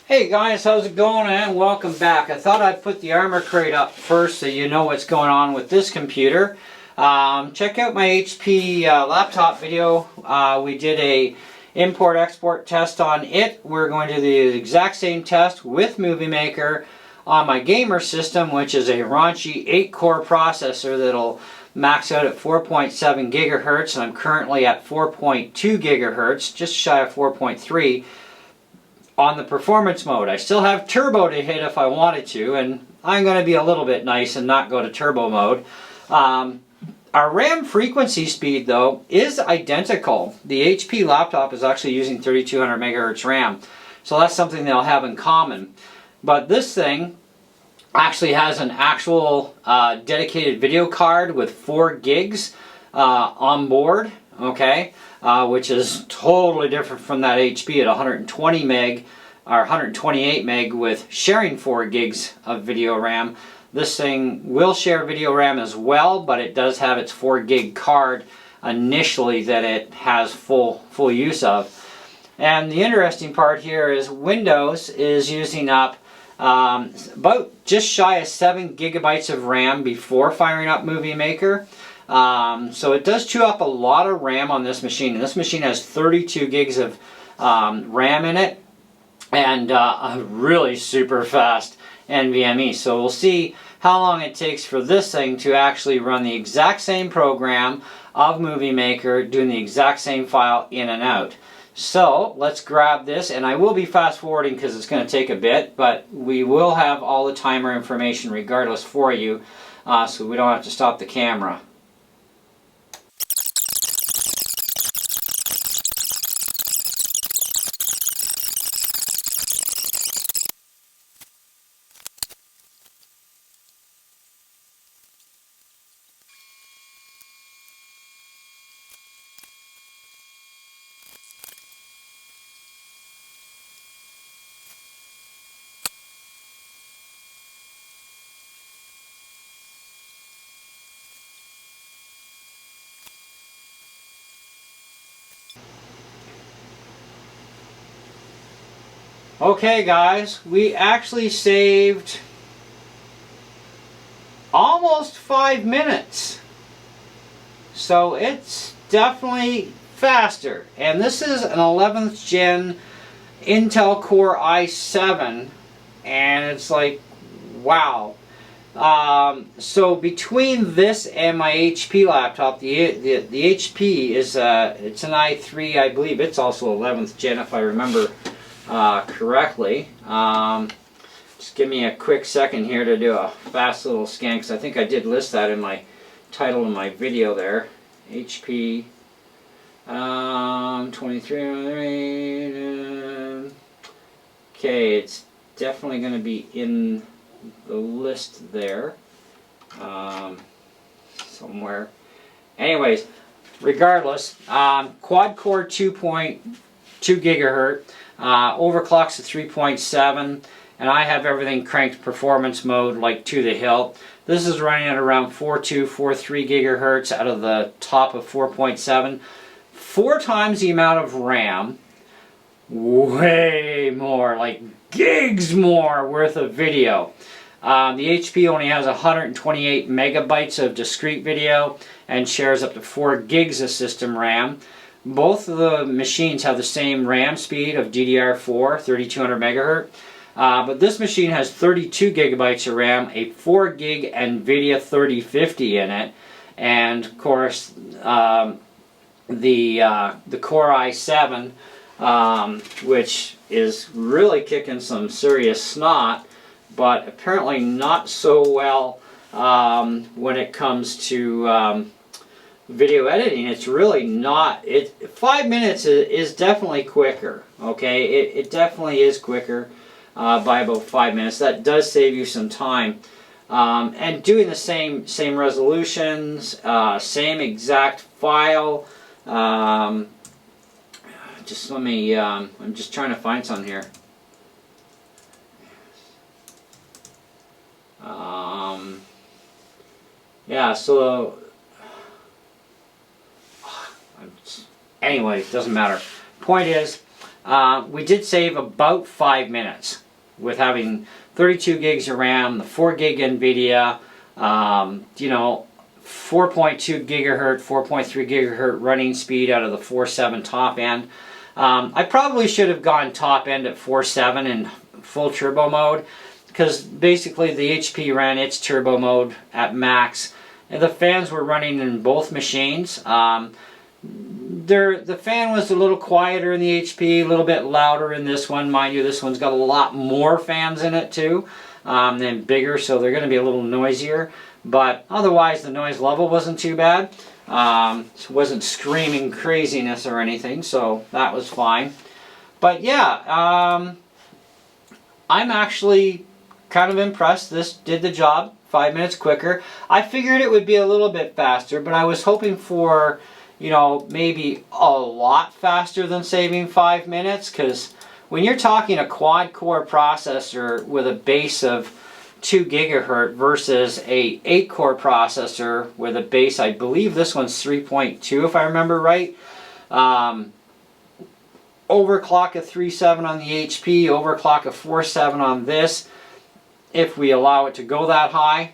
Hey guys, how's it going and welcome back. I thought I'd put the armor crate up first so you know what's going on with this computer. Check out my HP laptop video. We did a import-export test on it. We're going to do the exact same test with Movie Maker on my gamer system, which is a raunchy 8-core processor that'll max out at 4.7 gigahertz, and I'm currently at 4.2 gigahertz, just shy of 4.3. on the performance mode. I still have turbo to hit if I wanted to, and I'm going to be a little bit nice and not go to turbo mode. Our RAM frequency speed, though, is identical. The HP laptop is actually using 3200 megahertz RAM, so that's something they'll have in common. But this thing actually has an actual dedicated video card with 4 gigs on board, okay? Which is totally different from that HP at 120 meg or 128 meg with sharing 4 gigs of video RAM. This thing will share video RAM as well, but it does have its 4 gig card initially that it has full use of. And the interesting part here is Windows is using up about just shy of 7 gigabytes of RAM before firing up Movie Maker. So it does chew up a lot of RAM on this machine, and this machine has 32 gigs of RAM in it, and a really super fast NVMe. So we'll see how long it takes for this thing to actually run the exact same program of Movie Maker, doing the exact same file in and out. So let's grab this, and I will be fast forwarding because it's going to take a bit, but we will have all the timer information regardless for you, so we don't have to stop the camera. Okay guys, we actually saved almost 5 minutes. So it's definitely faster. And this is an 11th gen Intel Core i7, and it's like, wow. So between this and my HP laptop, the HP is it's an i3, I believe it's also 11th gen if I remember correctly. Just give me a quick second here to do a fast little scan, because I think I did list that in my title of my video there. HP 23. Okay, it's definitely going to be in the list there somewhere. Anyways, regardless, quad core 2.2 gigahertz. Overclocks to 3.7, and I have everything cranked performance mode like to the hilt. This is running at around 4.2, 4.3 gigahertz out of the top of 4.7. 4 times the amount of RAM, way more, like gigs more worth of video. The HP only has 128 megabytes of discrete video and shares up to 4 gigs of system RAM. Both of the machines have the same RAM speed of DDR4, 3200 megahertz, but this machine has 32 gigabytes of RAM, a 4 gig NVIDIA 3050 in it, and of course the Core i7, which is really kicking some serious snot, but apparently not so well when it comes to video editing. It's really not. 5 minutes is definitely quicker. Okay, it definitely is quicker by about 5 minutes. That does save you some time, and doing the same resolutions, same exact file. Just let me. I'm just trying to find some here. Yeah. So. Anyway, it doesn't matter. Point is, we did save about 5 minutes with having 32 gigs of RAM, the 4 gig NVIDIA, you know, 4.2 gigahertz, 4.3 gigahertz running speed out of the 4.7 top end. I probably should have gone top end at 4.7 in full turbo mode, because basically the HP ran its turbo mode at max, and the fans were running in both machines. The fan was a little quieter in the HP, a little bit louder in this one. Mind you, this one's got a lot more fans in it too, and bigger, so they're going to be a little noisier. But otherwise, the noise level wasn't too bad. It wasn't screaming craziness or anything, so that was fine. But yeah, I'm actually kind of impressed. This did the job 5 minutes quicker. I figured it would be a little bit faster, but I was hoping for, you know, maybe a lot faster than saving 5 minutes, because when you're talking a quad-core processor with a base of 2 gigahertz versus a 8-core processor with a base, I believe this one's 3.2 if I remember right. Overclock of 3.7 on the HP, overclock of 4.7 on this, if we allow it to go that high.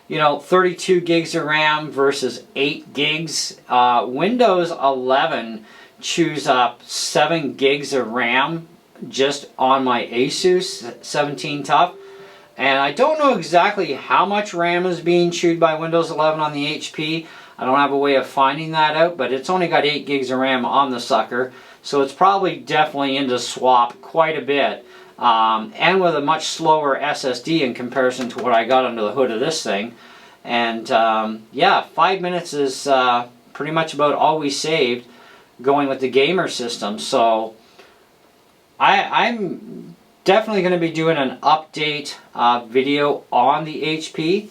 You know, 32 gigs of RAM versus 8 gigs. Windows 11 chews up 7 gigs of RAM just on my Asus 17 Tuf, and I don't know exactly how much RAM is being chewed by Windows 11 on the HP. I don't have a way of finding that out, but it's only got 8 gigs of RAM on the sucker, so it's probably definitely into swap quite a bit, and with a much slower SSD in comparison to what I got under the hood of this thing. And yeah, 5 minutes is pretty much about all we saved going with the gamer system. So I'm definitely going to be doing an update video on the HP,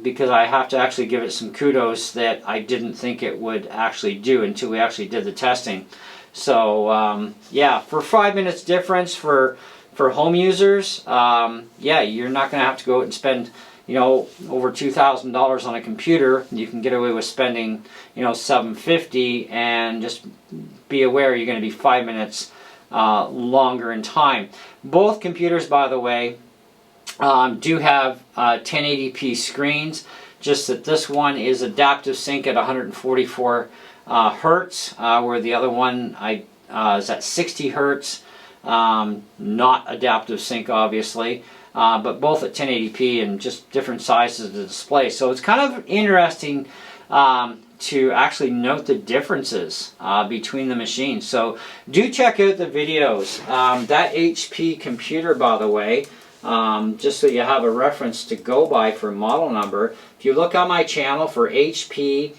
because I have to actually give it some kudos that I didn't think it would actually do until we actually did the testing. So yeah, for 5 minutes difference for home users, yeah, you're not going to have to go out and spend, you know, over $2,000 on a computer. You can get away with spending, you know, $750, and just be aware you're going to be 5 minutes longer in time. Both computers, by the way, do have 1080p screens, just that this one is adaptive sync at 144 hertz, where the other one is at 60 hertz. Not adaptive sync, obviously, but both at 1080p and just different sizes of the display. So it's kind of interesting to actually note the differences between the machines. So do check out the videos. That HP computer, by the way, just so you have a reference to go by for model number, if you look on my channel for HP,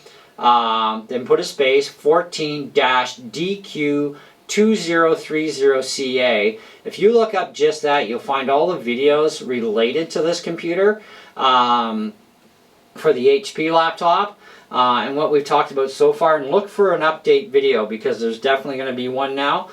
then put a space 14-DQ2030CA. If you look up just that, you'll find all the videos related to this computer for the HP laptop, and what we've talked about so far. And look for an update video, because there's definitely going to be one now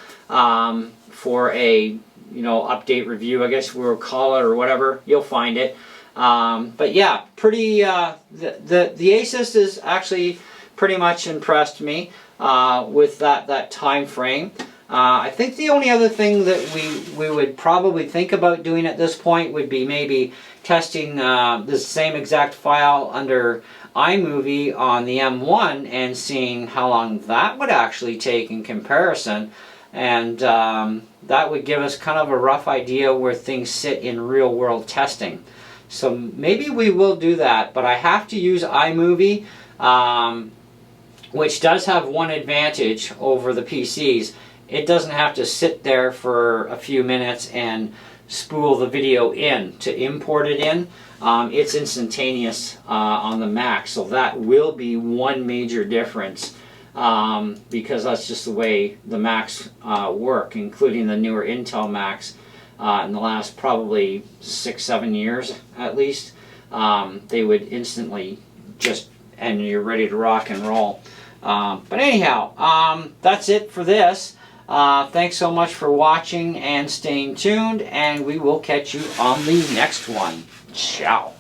for a, you know, update review, I guess we'll call it, or whatever. You'll find it. But yeah, pretty. The Asus is actually pretty much impressed me with that time frame. I think the only other thing that we would probably think about doing at this point would be maybe testing the same exact file under iMovie on the M1 and seeing how long that would actually take in comparison. And that would give us kind of a rough idea where things sit in real world testing. So maybe we will do that, but I have to use iMovie, which does have one advantage over the PCs. It doesn't have to sit there for a few minutes and spool the video in to import it in. It's instantaneous on the Mac, so that will be one major difference, because that's just the way the Macs work, including the newer Intel Macs in the last probably 6-7 years at least. They would instantly just, and you're ready to rock and roll. But anyhow, that's it for this. Thanks so much for watching and staying tuned, and we will catch you on the next one. Ciao.